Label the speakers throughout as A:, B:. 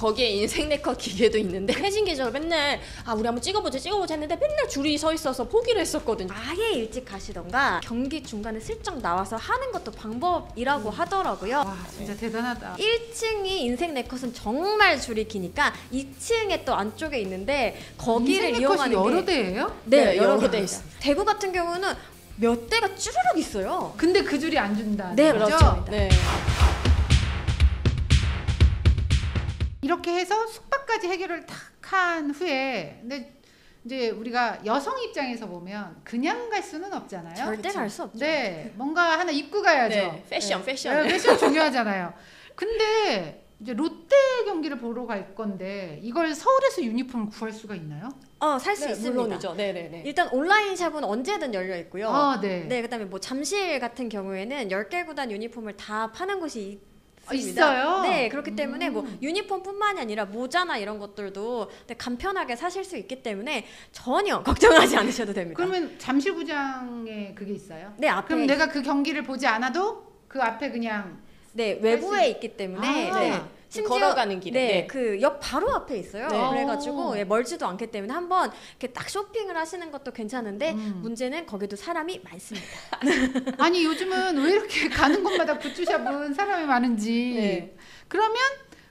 A: 거기에 인생 네컷 기계도 있는데 회진 계절 맨날 우리 한번 찍어보자 했는데 맨날 줄이 서 있어서 포기를 했었거든요.
B: 아예 일찍 가시던가 경기 중간에 슬쩍 나와서 하는 것도 방법이라고 하더라고요.
C: 와 진짜 대단하다.
B: 1층이 인생 네컷은 정말 줄이 기니까 2층에 또 안쪽에 있는데 거기를 이용하는 게
C: 여러 대예요?
B: 네,
A: 여러
B: 여러
A: 대
B: 대
A: 있어요.
B: 대구 같은 경우는 몇 대가 쭈르륵 있어요.
C: 근데 그 줄이 안 준다.
B: 네,
C: 그렇죠?
B: 그렇죠.
A: 네.
C: 이렇게 해서 숙박까지 해결을 탁 한 후에 근데 이제 우리가 여성 입장에서 보면 그냥 갈 수는 없잖아요.
B: 절대
C: 그쵸?
B: 갈 수 없죠.
C: 네, 뭔가 하나 입고 가야죠.
A: 네, 패션.
C: 네, 패션 중요하잖아요. 근데 이제 롯데 경기를 보러 갈 건데 이걸 서울에서 유니폼을 구할 수가 있나요?
B: 살 수 있습니다.
A: 물론이죠. 네네네.
B: 일단 온라인 샵은 언제든 열려 있고요.
C: 네.
B: 네, 그다음에 뭐 잠실 같은 경우에는 10개 구단 유니폼을 다 파는 곳이 있습니다.
C: 있어요?
B: 네, 그렇기 때문에 뭐 유니폼뿐만이 아니라 모자나 이런 것들도 간편하게 사실 수 있기 때문에 전혀 걱정하지 않으셔도 됩니다.
C: 그러면 잠실구장에 그게 있어요?
B: 네, 앞에
C: 그럼 내가 그 경기를 보지 않아도 그 앞에 그냥
B: 네, 외부에 있기 때문에 네. 심지어
A: 걸어가는 길에.
B: 네, 그 역 바로 앞에 있어요.
A: 네.
B: 그래가지고 멀지도 않기 때문에 한번 이렇게 딱 쇼핑을 하시는 것도 괜찮은데 문제는 거기도 사람이 많습니다.
C: 아니 요즘은 왜 이렇게 가는 곳마다 굿즈샵은 사람이 많은지.
A: 네.
C: 그러면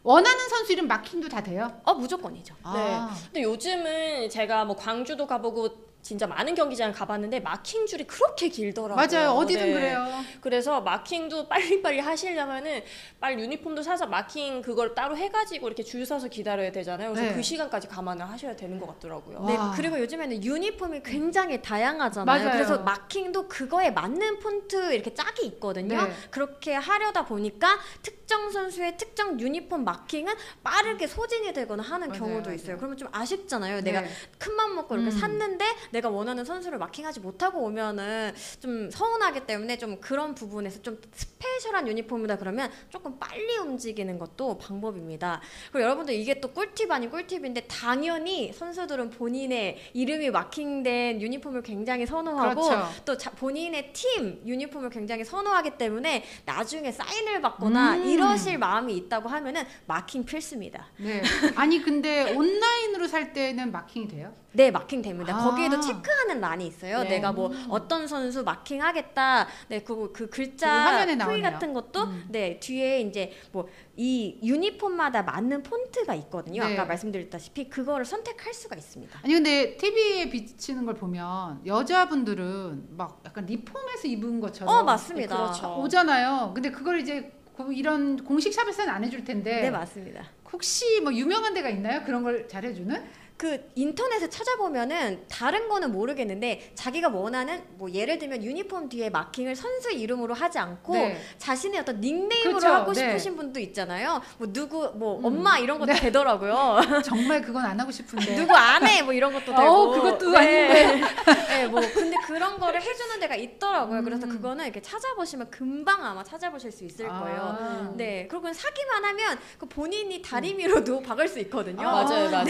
C: 원하는 선수 이름 마킹도 다 돼요?
B: 무조건이죠.
A: 네. 근데 요즘은 제가 뭐 광주도 가보고 진짜 많은 경기장 가봤는데 마킹 줄이 그렇게 길더라고요.
C: 맞아요. 어디든
A: 네.
C: 그래요.
A: 그래서 마킹도 빨리빨리 하시려면은 빨리 유니폼도 사서 마킹 그걸 따로 해가지고 이렇게 줄 서서 기다려야 되잖아요. 그래서
C: 네.
A: 그 시간까지 감안을 하셔야 되는 것 같더라고요.
B: 네,
C: 와.
B: 그리고 요즘에는 유니폼이 굉장히 다양하잖아요.
C: 맞아요.
B: 그래서 마킹도 그거에 맞는 폰트 이렇게 짝이 있거든요.
C: 네.
B: 그렇게 하려다 보니까 특정 선수의 특정 유니폼 마킹은 빠르게 소진이 되거나 하는
C: 맞아요,
B: 경우도
C: 맞아요.
B: 있어요. 그러면 좀 아쉽잖아요.
C: 네.
B: 내가 큰맘 먹고 이렇게 샀는데 내가 원하는 선수를 마킹하지 못하고 오면은 좀 서운하기 때문에 좀 그런 부분에서 좀 스페셜한 유니폼이다 그러면 조금 빨리 움직이는 것도 방법입니다. 그리고 여러분들 이게 또 꿀팁 아닌 꿀팁인데 당연히 선수들은 본인의 이름이 마킹된 유니폼을 굉장히 선호하고
C: 그렇죠.
B: 또 본인의 팀 유니폼을 굉장히 선호하기 때문에 나중에 사인을 받거나 이러실 마음이 있다고 하면은 마킹 필수입니다.
C: 네. 아니 근데 온라인으로 살 때는 마킹이 돼요?
B: 네, 마킹 됩니다.
C: 아.
B: 거기에도 체크하는 란이 있어요.
A: 네.
B: 내가 뭐 어떤 선수 마킹하겠다. 네, 그
C: 그
B: 글자
C: 화면에
B: 후이
C: 나오네요.
B: 같은 것도 네, 뒤에 이제 뭐 이 유니폼마다 맞는 폰트가 있거든요.
C: 네.
B: 아까 말씀드렸다시피 그거를 선택할 수가 있습니다.
C: 아니 근데 TV에 비치는 걸 보면 여자분들은 막 약간 리폼에서 입은 것처럼
B: 맞습니다.
A: 그렇죠.
C: 오잖아요. 근데 그걸 이제 이런 공식 샵에서는 안 해줄 텐데
B: 네, 맞습니다.
C: 혹시 뭐 유명한 데가 있나요? 그런 걸 잘 해주는?
B: 그 인터넷에 찾아보면은 다른 거는 모르겠는데 자기가 원하는 뭐 예를 들면 유니폼 뒤에 마킹을 선수 이름으로 하지 않고
C: 네.
B: 자신의 어떤 닉네임으로
C: 그렇죠.
B: 하고
C: 네.
B: 싶으신 분도 있잖아요. 뭐 누구 뭐 엄마 이런 것도 되더라고요.
C: 정말 그건 안 하고 싶은데.
B: 누구 아내 뭐 이런 것도 되고.
C: 그것도
B: 네. 네, 뭐 근데 그런 거를 해주는 데가 있더라고요. 그래서 그거는 이렇게 찾아보시면 금방 아마 찾아보실 수 있을 거예요. 네, 그리고 사기만 하면 그 본인이 다리미로도 박을 수 있거든요.
A: 맞아요.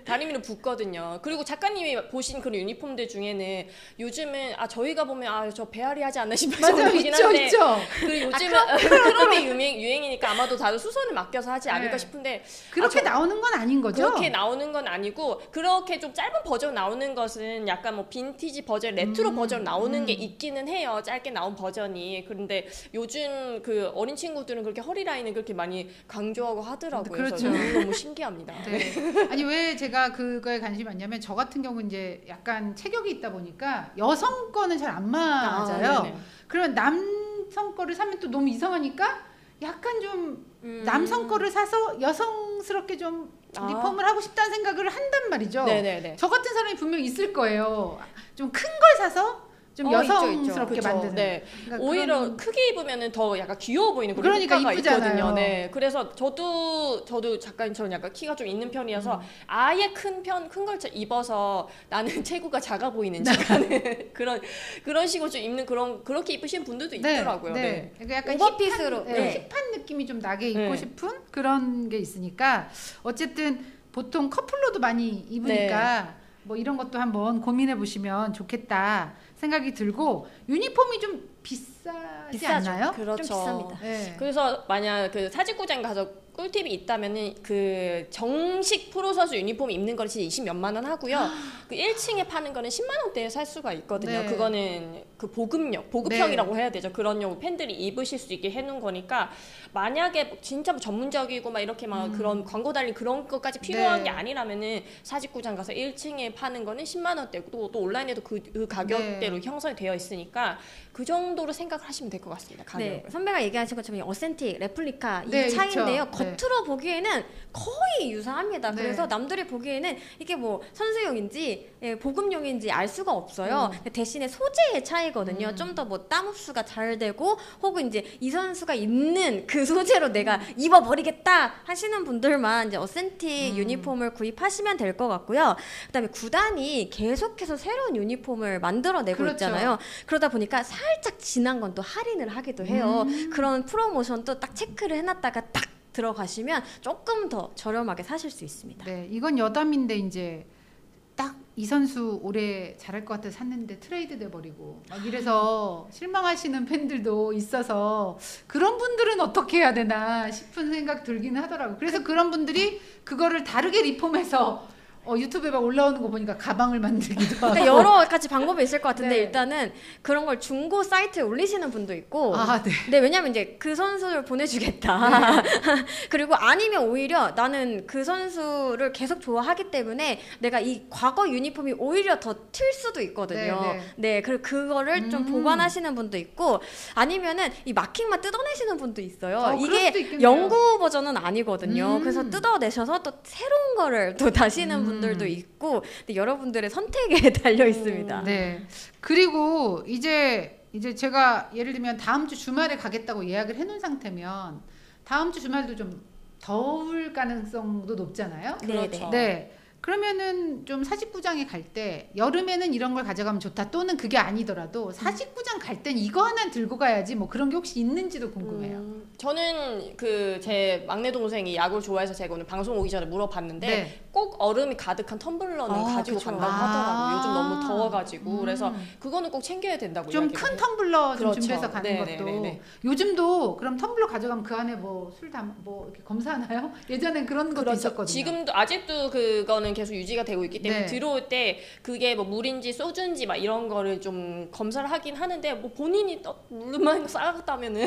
A: 다리미는 붙거든요. 그리고 작가님이 보신 그런 유니폼들 중에는 요즘은 저희가 보면 저 배앓이 하지 않나 싶을
C: 맞아요.
A: 정도이긴 한데
C: 있죠.
A: 그리고 요즘은 크롬이 유행이니까 아마도 다들 수선을 맡겨서 하지 않을까
C: 네.
A: 싶은데
C: 그렇게 나오는 건 아닌 거죠?
A: 그렇게 나오는 건 아니고 그렇게 좀 짧은 버전 나오는 것은 약간 뭐 빈티지 버전, 레트로 버전 나오는 게 있기는 해요. 짧게 나온 버전이. 그런데 요즘 그 어린 친구들은 그렇게 허리 라인을 그렇게 많이 강조하고 하더라고요.
C: 그렇죠.
A: 그래서 너무 신기합니다.
C: 네. 아니 왜 제가 그거에 관심이 많냐면 저 같은 경우 이제 약간 체격이 있다 보니까 여성 거는 잘 안 맞아요.
A: 네네.
C: 그러면 남성 거를 사면 또 너무 이상하니까 약간 좀 남성 거를 사서 여성스럽게 좀 리폼을 하고 싶다는 생각을 한단 말이죠.
A: 네네네.
C: 저 같은 사람이 분명 있을 거예요. 좀 큰 걸 사서 좀 여성스럽게
A: 있죠.
C: 만드는.
A: 네.
C: 그러니까
A: 오히려
C: 그런-
A: 크게 입으면은 더 약간 귀여워 보이는 그런
C: 그러니까
A: 효과가
C: 이쁘잖아요.
A: 있거든요. 네. 그래서 저도 작가님처럼 약간 키가 좀 있는 편이어서 아예 큰 걸 입어서 나는 체구가 작아 보이는 척하는 그런 식으로 좀 입는 그렇게 입으신 분들도 있더라고요.
C: 네. 그러니까 약간
B: 오버핏으로.
C: 힙한 느낌이 좀 나게 입고
A: 네.
C: 싶은 그런 게 있으니까 어쨌든 보통 커플로도 많이 입으니까 뭐 이런 것도 한번 고민해 보시면 좋겠다 생각이 들고 유니폼이 좀 비싸지
B: 비싸죠.
C: 않나요?
A: 그렇죠.
B: 좀 비쌉니다.
C: 네.
A: 그래서 만약 그 사직구장 가서 꿀팁이 있다면은 그 정식 프로 선수 유니폼 입는 거는 진짜 20몇만 원 하고요. 그 1층에 파는 거는 10만 원대에 살 수가 있거든요.
C: 네.
A: 그거는 그 보급형이라고 해야 되죠. 그런 용 팬들이 입으실 수 있게 해놓은 거니까 만약에 진짜 전문적이고 막 이렇게 막 그런 광고 달린 그런 것까지 필요한
C: 네.
A: 게 아니라면은 사직구장 가서 1층에 파는 거는 10만 원대고 또 온라인에도 그 가격대로
C: 네.
A: 형성이 되어 있으니까 그 정도로 생각을 하시면 될 것 같습니다. 가격을.
B: 네, 선배가 얘기하신 것처럼 어센틱, 레플리카 이
C: 네,
B: 차이인데요.
C: 그쵸. 네.
B: 겉으로 보기에는 거의 유사합니다.
C: 네.
B: 그래서 남들이 보기에는 이게 뭐 선수용인지 보급용인지 알 수가 없어요. 대신에 소재의 차이거든요. 좀 더 뭐 땀 흡수가 잘 되고 혹은 이제 이 선수가 입는 그 소재로 내가 입어버리겠다 하시는 분들만 이제 어센틱 유니폼을 구입하시면 될 것 같고요. 그다음에 구단이 계속해서 새로운 유니폼을 만들어내고
C: 그렇죠.
B: 있잖아요. 그러다 보니까 살짝 진한 건 또 할인을 하기도 해요. 그런 프로모션도 딱 체크를 해놨다가 딱 들어가시면 조금 더 저렴하게 사실 수 있습니다.
C: 네, 이건 여담인데 이제 딱 이 선수 올해 잘할 것 같아 샀는데 트레이드 돼버리고 막 이래서 실망하시는 팬들도 있어서 그런 분들은 어떻게 해야 되나 싶은 생각 들기는 하더라고요. 그래서 그런 분들이 그거를 다르게 리폼해서 유튜브에 막 올라오는 거 보니까 가방을 만들기도 하고.
B: 그러니까 여러 가지 방법이 있을 것 같은데
C: 네.
B: 일단은 그런 걸 중고 사이트에 올리시는 분도 있고
C: 아, 네.
B: 네, 왜냐면 이제 그 선수를 보내주겠다. 그리고 아니면 오히려 나는 그 선수를 계속 좋아하기 때문에 내가 이 과거 유니폼이 오히려 더 튈 수도 있거든요.
C: 네,
B: 네, 그리고 그거를 좀 보관하시는 분도 있고 아니면은 이 마킹만 뜯어내시는 분도 있어요.
C: 그럴 수도
B: 이게
C: 있겠네요.
B: 영구 버전은 아니거든요. 그래서 뜯어내셔서 또 새로운 거를 또 다시는 분들도 있고 근데 여러분들의 선택에 달려 있습니다.
C: 네. 그리고 이제 제가 예를 들면 다음 주 주말에 가겠다고 예약을 해놓은 상태면 다음 주 주말도 좀 더울 가능성도 높잖아요.
A: 그렇죠.
C: 네. 그러면은 좀 사직구장에 갈 때 여름에는 이런 걸 가져가면 좋다 또는 그게 아니더라도 사직구장 갈 땐 이거 하나 들고 가야지 뭐 그런 게 혹시 있는지도 궁금해요.
A: 저는 그 제 막내 동생이 야구를 좋아해서 제가 오늘 방송 오기 전에 물어봤는데
C: 네.
A: 꼭 얼음이 가득한 텀블러는
B: 아,
A: 가지고
B: 그쵸.
A: 간다고 하더라고요. 요즘 너무
C: 아.
A: 더워가지고 그래서 그거는 꼭 챙겨야 된다고
C: 좀
A: 이야기를
C: 큰
A: 해요.
C: 텀블러 좀
A: 그렇죠.
C: 준비해서 가는 것도
A: 네네네네.
C: 요즘도 그럼 텀블러 가져가면 그 안에 뭐 술 뭐 이렇게 검사하나요? 예전엔 그런 것도
A: 그렇죠.
C: 있었거든요.
A: 지금도 아직도 그거는 계속 유지가 되고 있기 때문에
C: 네.
A: 들어올 때 그게 뭐 물인지 소주인지 막 이런 거를 좀 검사를 하긴 하는데 뭐 본인이 물만 싸갔다면은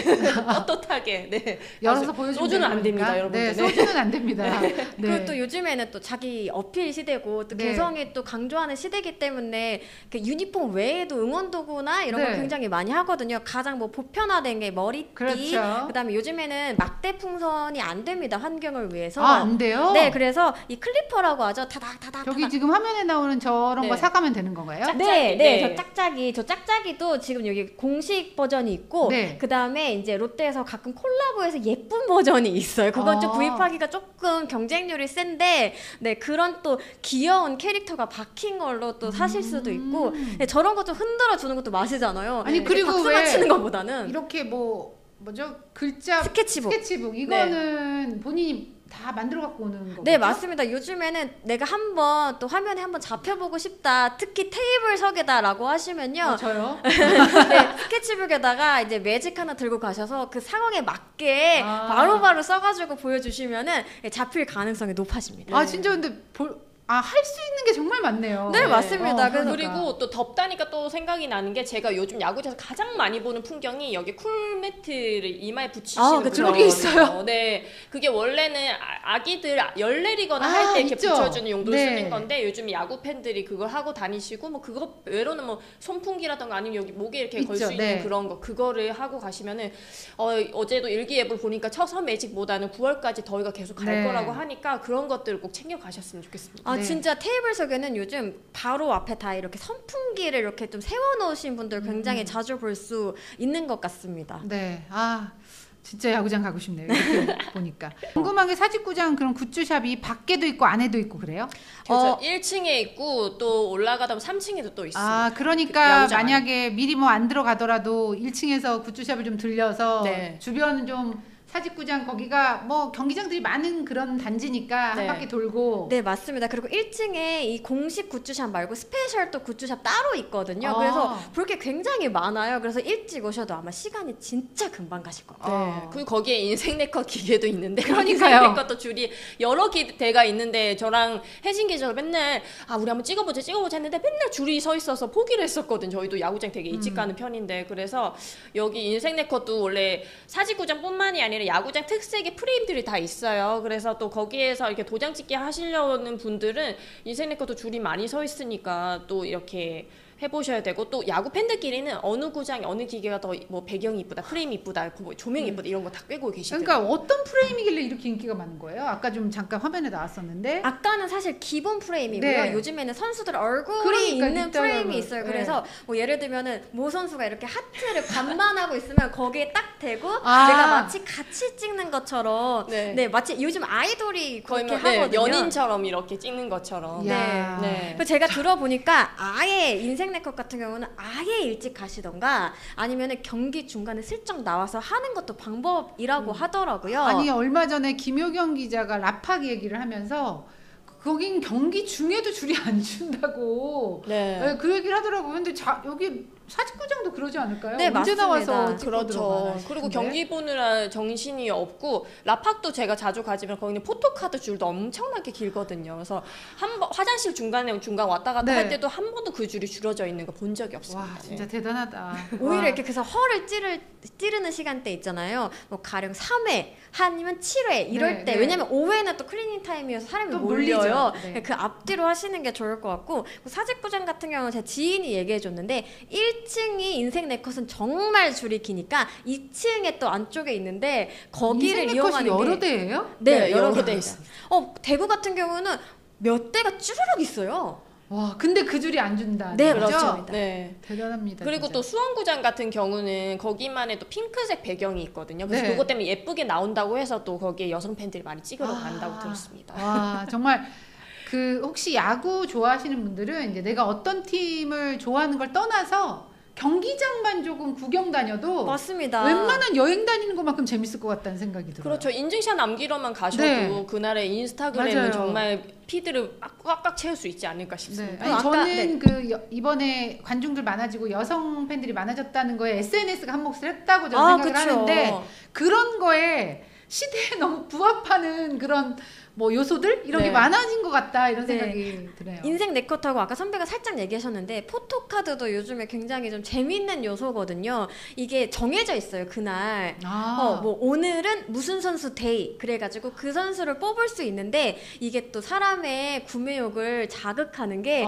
A: 떳떳하게 네.
C: 열어서 보여주면
A: 소주는 안 됩니다,
C: 되니까.
A: 여러분들.
C: 네, 소주는 안 됩니다.
B: 그리고 또 요즘에는 또 자기 어필 시대고 또
C: 네.
B: 개성이 또 강조하는 시대이기 때문에 그 유니폼 외에도 응원도구나 이런 걸
C: 네.
B: 굉장히 많이 하거든요. 가장 뭐 보편화된 게 머리띠,
C: 그렇죠.
B: 그다음에 요즘에는 막대 풍선이 안 됩니다. 환경을 위해서.
C: 안 돼요?
B: 네, 그래서 이 클리퍼라고 하죠. 타닥타닥.
C: 저기 지금 화면에 나오는 저런
A: 네.
C: 거 사가면 되는 건가요?
A: 짝-
B: 네,
A: 짝짝이,
B: 네,
A: 네.
B: 저 짝짝이도 지금 여기 공식 버전이 있고,
C: 네.
B: 그 다음에 이제 롯데에서 가끔 콜라보해서 예쁜 버전이 있어요. 그건 좀
C: 아.
B: 구입하기가 조금 경쟁률이 센데, 네, 그런 또 귀여운 캐릭터가 박힌 걸로 또 사실 수도 있고, 네, 저런 거 좀 흔들어 주는 것도 맛이잖아요.
C: 아니,
B: 네,
C: 그리고
B: 박수만
C: 왜
B: 치는 것보다는
C: 이렇게 뭐죠? 글자
B: 스케치북.
C: 이거는 본인이 다 만들어 갖고 오는 거죠?
B: 네, 맞습니다. 요즘에는 내가 한번 또 화면에 한번 잡혀보고 싶다. 특히 테이블석에다라고 하시면요.
C: 저요?
B: 네, 스케치북에다가 이제 매직 하나 들고 가셔서 그 상황에 맞게
C: 아.
B: 바로바로 써가지고 보여주시면은 잡힐 가능성이 높아집니다.
C: 아 진짜 근데 할 수 있는 게 정말 많네요.
B: 네, 맞습니다. 그래서
A: 그리고 또 덥다니까 또 생각이 나는 게 제가 요즘 야구장에서 가장 많이 보는 풍경이 여기 쿨매트를 이마에 붙이시는
B: 그쵸.
C: 여기 있어요?
A: 네, 그게 원래는 아기들 열 내리거나
C: 아,
A: 할 때 이렇게
C: 있죠.
A: 붙여주는 용도로
C: 네.
A: 쓰는 건데 요즘 야구 팬들이 그걸 하고 다니시고 뭐 그거 외로는 뭐 손풍기라던가 아니면 여기 목에 이렇게 걸 수
C: 있죠.
A: 있는
C: 네.
A: 그런 거 그거를 하고 가시면은 어제도 일기예보를 보니까 처선 매직보다는 9월까지 더위가 계속 갈
C: 네.
A: 거라고 하니까 그런 것들을 꼭 챙겨 가셨으면 좋겠습니다.
B: 아
C: 네.
B: 진짜 테이블석에는 요즘 바로 앞에 다 이렇게 선풍기를 이렇게 좀 세워놓으신 분들 굉장히 자주 볼 수 있는 것 같습니다.
C: 네. 진짜 야구장 가고 싶네요. 이렇게 보니까. 궁금한 게 사직구장 그런 굿즈샵이 밖에도 있고 안에도 있고 그래요?
A: 그래서 1층에 있고 또 올라가다 보면 3층에도 또 있습니다.
C: 그러니까
A: 야구장
C: 만약에 미리 뭐 안 들어가더라도 1층에서 굿즈샵을 좀 들려서
A: 네.
C: 주변 좀 사직구장 거기가 뭐 경기장들이 많은 그런 단지니까
A: 네.
C: 한 바퀴 돌고.
B: 네, 맞습니다. 그리고 1층에 이 공식 굿즈샵 말고 스페셜 또 굿즈샵 따로 있거든요. 그래서 볼 게 굉장히 많아요. 그래서 일찍 오셔도 아마 시간이 진짜 금방 가실 것 같아요.
A: 네. 그리고 거기에 인생 네컷 기계도 있는데
C: 그러니까요.
A: 인생 네컷도 줄이 여러 기대가 있는데 저랑 혜진 기자가 맨날 우리 한번 찍어보자 했는데 맨날 줄이 서 있어서 포기를 했었거든. 저희도 야구장 되게 일찍 가는 편인데 그래서 여기 인생 네컷도 원래 사직구장뿐만이 아니라 야구장 특색의 프레임들이 다 있어요. 그래서 또 거기에서 이렇게 도장 찍기 하시려는 분들은 인생 네컷도 줄이 많이 서 있으니까 또 이렇게 해보셔야 되고 또 야구 팬들끼리는 어느 구장에 어느 기계가 더 뭐 배경이 이쁘다, 프레임이 이쁘다, 뭐 조명이 이쁘다 이런 거 다 꿰고 계시더라고요.
C: 그러니까 어떤 프레임이길래 이렇게 인기가 많은 거예요? 아까 좀 잠깐 화면에 나왔었는데.
B: 아까는 사실 기본 프레임이고요.
C: 네.
B: 요즘에는 선수들 얼굴이
C: 그러니까
B: 있는
C: 있더라고요.
B: 프레임이 있어요.
C: 네.
B: 그래서 뭐 예를 들면은 모 선수가 이렇게 하트를 반반하고 있으면 거기에 딱 대고
C: 아.
B: 내가 마치 같이 찍는 것처럼
A: 네.
B: 네, 마치 요즘 아이돌이
A: 거의
B: 그렇게
A: 뭐, 네,
B: 하거든요.
A: 연인처럼 이렇게 찍는 것처럼.
C: 야.
A: 네.
B: 그래서 제가 들어보니까 아예 인생 네컷 같은 경우는 아예 일찍 가시던가 아니면은 경기 중간에 슬쩍 나와서 하는 것도 방법이라고 하더라고요.
C: 아니 얼마 전에 김효경 기자가 라팍 얘기를 하면서 거긴 경기 중에도 줄이 안 준다고
A: 네.
C: 그 얘기를 하더라고요. 근데 여기 사직구장도 그러지 않을까요?
B: 네,
C: 언제
B: 맞습니다.
C: 나와서 찍고
A: 그렇죠.
C: 들어가나
A: 그리고
C: 싶은데.
A: 경기 보느라 정신이 없고 라팍도 제가 자주 가지만 거기는 포토카드 줄도 엄청나게 길거든요. 그래서 한 번 화장실 중간 왔다 갔다
C: 네.
A: 할 때도 한 번도 그 줄이 줄어져 있는 거 본 적이 없습니다.
C: 와 진짜
A: 네.
C: 대단하다.
B: 오히려
C: 와.
B: 이렇게 그래서 허를 찌르는 시간대 있잖아요. 뭐 가령 3회 아니면 7회 이럴
C: 네,
B: 때
C: 네.
B: 왜냐면 5회는 또 클리닝 타임이어서 사람이
C: 또
B: 몰려요.
C: 몰리죠. 네.
B: 그 앞뒤로 하시는 게 좋을 것 같고 사직구장 같은 경우는 제 지인이 얘기해 줬는데 1층이 인생 네컷은 정말 줄이 기니까 2층에 또 안쪽에 있는데 거기를
C: 인생 네컷이
B: 이용하는
C: 여러
B: 게
C: 대예요?
B: 네, 여러
A: 여러 대
B: 대
A: 있어요.
B: 대구 같은 경우는 몇 대가 쭈르륵 있어요.
C: 와 근데 그 줄이 안 준다.
B: 네,
C: 그렇죠?
B: 그렇죠.
A: 네.
C: 대단합니다.
A: 그리고
C: 진짜.
A: 또 수원구장 같은 경우는 거기만의 또 핑크색 배경이 있거든요. 그래서
C: 네.
A: 그것 때문에 예쁘게 나온다고 해서 또 거기에 여성 팬들이 많이 찍으러 간다고 들었습니다.
C: 와 정말 그 혹시 야구 좋아하시는 분들은 이제 내가 어떤 팀을 좋아하는 걸 떠나서 경기장만 조금 구경 다녀도
B: 맞습니다.
C: 웬만한 여행 다니는 것만큼 재밌을 것 같다는 생각이 들어요.
A: 그렇죠. 인증샷 남기러만 가셔도
C: 네.
A: 그날의 인스타그램은
C: 맞아요.
A: 정말 피드를 꽉꽉 채울 수 있지 않을까
C: 네.
A: 싶습니다.
C: 아니,
B: 아까,
C: 저는 이번에 관중들 많아지고 여성 팬들이 많아졌다는 거에 SNS가 한 몫을 했다고 저는 생각을
B: 그쵸.
C: 하는데 그런 거에 시대에 너무 부합하는 그런 뭐 요소들 이런 게
A: 네.
C: 많아진 것 같다 이런
B: 네.
C: 생각이 드네요.
B: 인생 네컷하고 아까 선배가 살짝 얘기하셨는데 포토카드도 요즘에 굉장히 좀 재밌는 요소거든요. 이게 정해져 있어요 그날. 뭐 오늘은 무슨 선수 데이 그래가지고 그 선수를 뽑을 수 있는데 이게 또 사람의 구매욕을 자극하는 게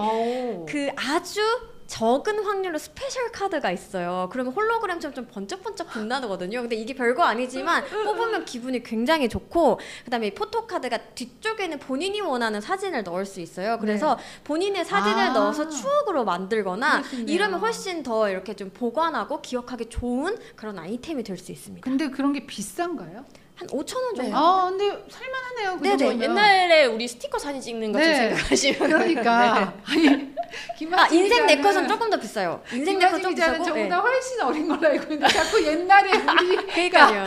B: 그 아주 적은 확률로 스페셜 카드가 있어요. 그러면 홀로그램처럼 좀 번쩍번쩍 빛나거든요. 근데 이게 별거 아니지만 뽑으면 기분이 굉장히 좋고 그다음에 이 포토카드가 뒤쪽에는 본인이 원하는 사진을 넣을 수 있어요. 그래서 본인의 사진을 넣어서 추억으로 만들거나
C: 그렇군요.
B: 이러면 훨씬 더 이렇게 좀 보관하고 기억하기 좋은 그런 아이템이 될 수 있습니다.
C: 근데 그런 게 비싼가요?
B: 한 5,000원 정도?
A: 네.
C: 근데 살만하네요. 그
B: 네네.
C: 정도면.
A: 옛날에 우리 스티커 사진 찍는 것 좀
C: 네.
A: 생각하시면
C: 그러니까 아니 김하진
B: 인생
C: 기자는-
B: 네컷은 조금 더 비싸요. 인생 네컷
C: 김하진
B: 좀
C: 기자는
B: 비싸고.
C: 저보다 훨씬 어린 걸로 알고 있는데 자꾸 옛날에 우리
B: 그러니까요.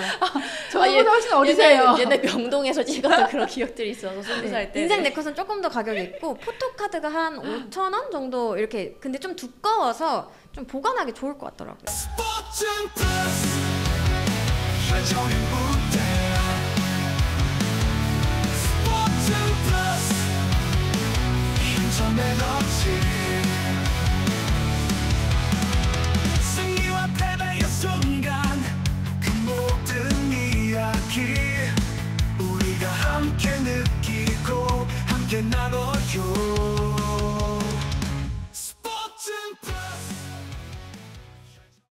C: 저보다 훨씬 어리세요.
A: 옛날 명동에서 찍었던 그런 기억들이 있어서 20살 때.
B: 인생 네컷은 조금 더 가격이 있고 포토카드가 한 5,000원 정도 이렇게 근데 좀 두꺼워서 좀 보관하기 좋을 것 같더라고요.
D: 스포츠 플러스 한정의 문